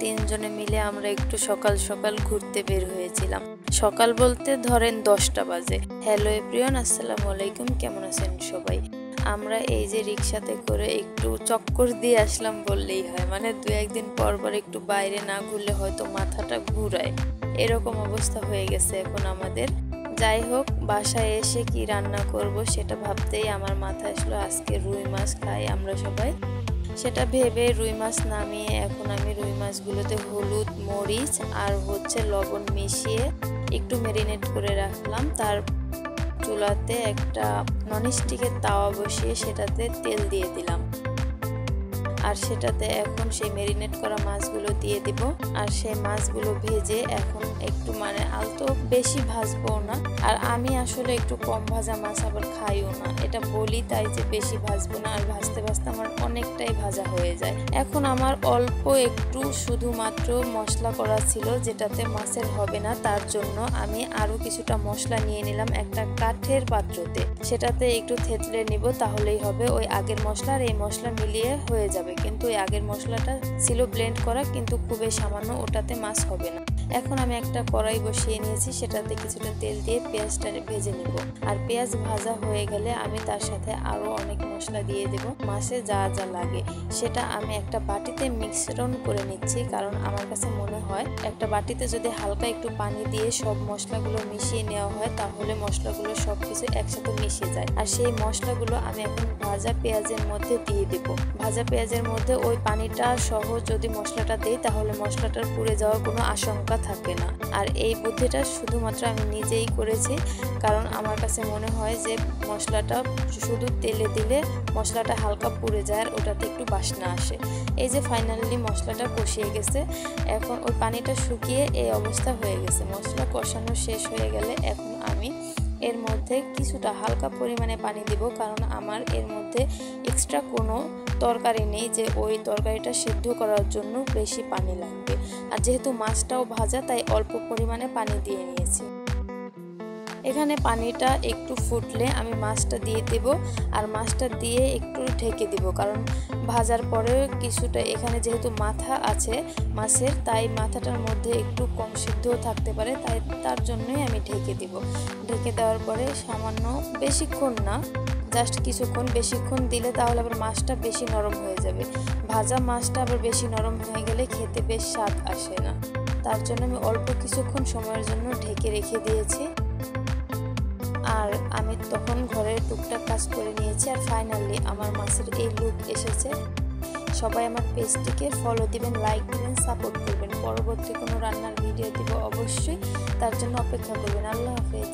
তিনজনে মিলে আমরা একটু সকাল সকাল ঘুরতে বের হয়েছিলাম। সকাল বলতে ধরেন 10টা বাজে। হ্যালো এভরিওয়ান, আসসালামু আলাইকুম, কেমন আছেন সবাই? আমরা এই যে রিক্সাতে করে একটু চক্কর দিয়ে আসলাম বললেই হয়, মানে দু একদিন পর পর একটু বাইরে না ঘুরলে হয়তো মাথাটা ঘুরায়, এরকম অবস্থা হয়ে গেছে এখন আমাদের। যাই হোক, বাসায় এসে কি রান্না করব সেটা ভাবতেই আমার মাথায় আসলো আজকে রুই মাছ খাই আমরা সবাই। সেটা ভেবে রুই মাছ নামিয়ে এখন আমি রুই মাছগুলোতে হলুদ, মরিচ আর লবণ মিশিয়ে একটু ম্যারিনেট করে রাখলাম। তার চুলাতে একটা ননস্টিকের তাওয়া বসিয়ে সেটাতে তেল দিয়ে দিলাম, আর সেটাতে এখন সেই ম্যারিনেট করা মাছগুলো দিয়ে দিব। আর সেই মাছগুলো ভেজে এখন একটু আলতো বেশি ভাজবো না, আর আমি আসলে একটু কম ভাজা মাছ আবার খাইও না, এটা বলি তাই যে বেশি ভাজবো না, আর ভাজতে ভাজতে আমার অনেকটাই ভাজা হয়ে যায়। এখন আমার অল্প একটু শুধুমাত্র মশলা করা ছিল যেটাতে মাছের হবে না, তার জন্য আমি আরো কিছুটা মশলা নিয়ে নিলাম একটা কাঠের পাত্রতে, সেটাতে একটু থেতলে নিব, তাহলেই হবে। ওই আগের মশলা আর এই মশলা মিলিয়ে হয়ে যাবে, কিন্তু ওই আগের মশলাটা ছিল ব্লেন্ড করা, কিন্তু খুবই সামান্য, ওটাতে মাছ হবে না। এখন আমি একটা কড়াই বসিয়ে নিয়েছি, সেটাতে কিছুটা তেল দিয়ে পেঁয়াজটা ভেজে নিব। আর পেঁয়াজ ভাজা হয়ে গেলে আমি তার সাথে আরো অনেক মশলা দিয়ে দেব, মাছে যা যা লাগে সেটা আমি একটা বাটিতে মিশ্রণ করে নিচ্ছি, কারণ আমার কাছে মনে হয় একটা বাটিতে যদি হালকা একটু পানি দিয়ে সব মশলাগুলো মিশিয়ে নেওয়া হয় তাহলে মশলাগুলো সবকিছু একসাথে মিশে যায়। আর সেই মশলাগুলো আমি এখন ভাজা পেঁয়াজের মধ্যে দিয়ে দেব। ভাজা পেঁয়াজের মধ্যে ওই পানিটা সহ যদি মশলাটা দেই তাহলে মশলাটার পুড়ে যাওয়ার কোনো আশঙ্কা থাকে না। আর এই বুদ্ধিটা শুধুমাত্র আমি নিজেই করেছি, কারণ আমার কাছে মনে হয় যে মশলাটা শুধু তেলে দিলে মশলাটা হালকা পুড়ে যায় আর ওটাতে একটু বাসনা আসে। এই যে ফাইনালি মশলাটা কষিয়ে গেছে, এখন ওই পানিটা শুকিয়ে এই অবস্থা হয়ে গেছে। মশলা কষানো শেষ হয়ে গেলে এখন আমি এর মধ্যে কিছুটা হালকা পরিমাণে পানি দিব, কারণ আমার এর মধ্যে এক্সট্রা কোনো তরকারি নেই যে ওই তরকারিটা সিদ্ধ করার জন্য বেশি পানি লাগবে। আর যেহেতু মাছটাও ভাজা তাই অল্প পরিমাণে পানি দিয়ে নিয়েছি। এখানে পানিটা একটু ফুটলে আমি মাছটা দিয়ে দেব, আর মাছটা দিয়ে একটু ঢেকে দিব, কারণ ভাজার পরে কিছুটা এখানে যেহেতু মাথা আছে মাছের, তাই মাথাটার মধ্যে একটু কম সিদ্ধ থাকতে পারে, তাই তার জন্যই আমি ঢেকে দিব। ঢেকে দেওয়ার পরে সামান্য, বেশিক্ষণ না, জাস্ট কিছুক্ষণ, বেশিক্ষণ দিলে তাহলে আবার মাছটা বেশি নরম হয়ে যাবে। ভাজা মাছটা আবার বেশি নরম হয়ে গেলে খেতে বেশ স্বাদ আসে না, তার জন্য আমি অল্প কিছুক্ষণ সময়ের জন্য ঢেকে রেখে দিয়েছি। আর আমি তখন ঘরের টুকটাক কাজ করে নিয়েছি, আর ফাইনালি আমার মাছের এই লুক এসেছে। সবাই আমার পেজটিকে ফলো দিবেন, লাইক দিবেন, সাপোর্ট করবেন। পরবর্তী কোনো রান্নার ভিডিও দিব অবশ্যই, তার জন্য অপেক্ষা করবেন। আল্লাহ হাফেজ।